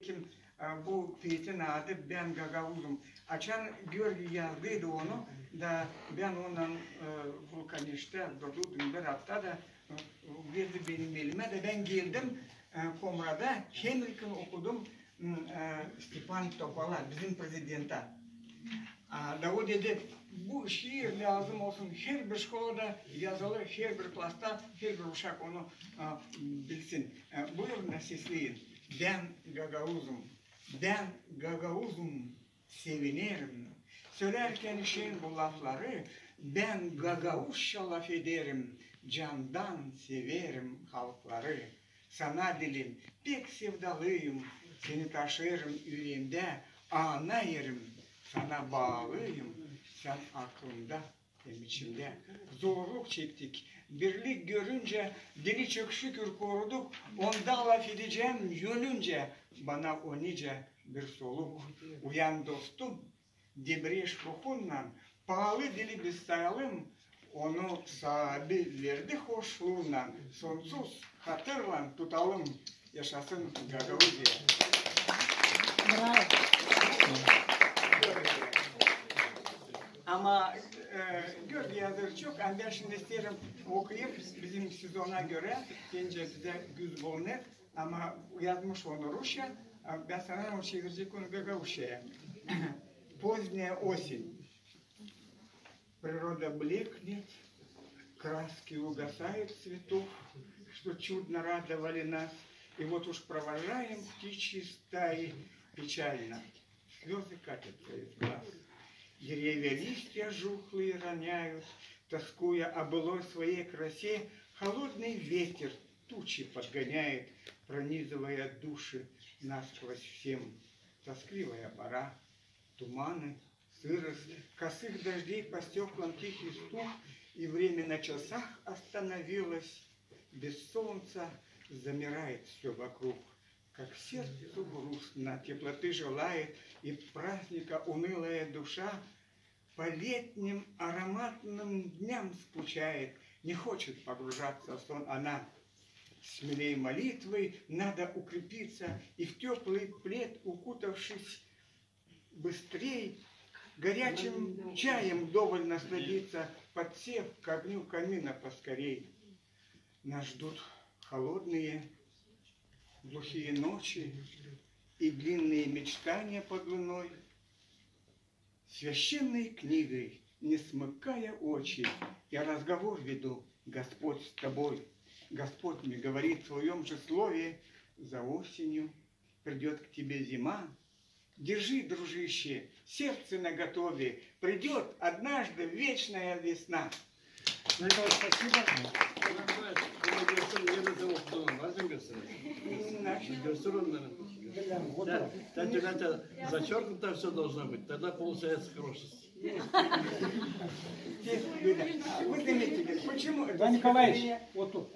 Lakin bu Peytin adı ben Gagavuzum. Açan Gürgi yazdıydı onu da ben ondan vulkanişte durdum bir hafta da verdi benim elime de ben geldim Komra'da Henrik'in okudum Stepan Topala bizim prezidente. Da o dedi bu şiir lazım olsun her bir şkolada yazılı her bir klasta her bir uşak onu bilsin. Buyurun da sesleyin. Ben Gagavuzum. Ben Gagavuzum sevinirim. Söylerken işin bu lafları ben Gagavuzça laf ederim. Candan severim halkları. Sana dilim pek sevdalıyım. Seni taşırım yüreğimde. Ana yerim. Sana bağlıyım. Sen aklımda hem içimde. Zorluk çektik. Birlik görünce dili çok şükür koruduk. Onda laf edeceğim yönünce. Bana o nice bir soluk. Uyan dostum. Debreş ruhundan. Pahalı dili biz sayalım. Onu sahibi verdi hoşluğundan. Sonsuz hatırlan tutalım. Yaşasın Gagavuzya. Bravo. Ama Gürgi yazarı çok. Ben şimdi isterim okuyup bizim sezona göre bence bize güz bulunur. Ama yazmış onu Rusya. Ben sanırım çevirecek onu Gagavuzya. Поздняя осень. Природа блекнет, краски угасают цветов, что чудно радовали нас. И вот уж провожаем птичьи стаи печально. Слезы катятся из глаз. Деревья листья жухлые роняют, тоскуя о былой своей красе. Холодный ветер тучи подгоняет, пронизывая души насквозь всем. Тоскливая пора, туманы, сырость, косых дождей по стеклам тихий стук, и время на часах остановилось. Без солнца замирает все вокруг, как сердцу грустно, теплоты желает, и праздника унылая душа по летним ароматным дням скучает, не хочет погружаться в сон она. Смелей молитвой надо укрепиться, и в теплый плед, укутавшись, быстрей горячим чаем вдоволь насладиться, подсев к огню камина поскорей. Нас ждут холодные, глухие ночи и длинные мечтания под луной. Священной книгой, не смыкая очи, я разговор веду, Господь с тобой. Господь мне говорит в своем же слове, за осенью придет к тебе зима. Держи, дружище, сердце наготове, придет однажды вечная весна. Николай, спасибо. Зачеркнуто все должно быть, тогда получается хорошее. Вы заметили, почему? Да, Николаевич, вот тут.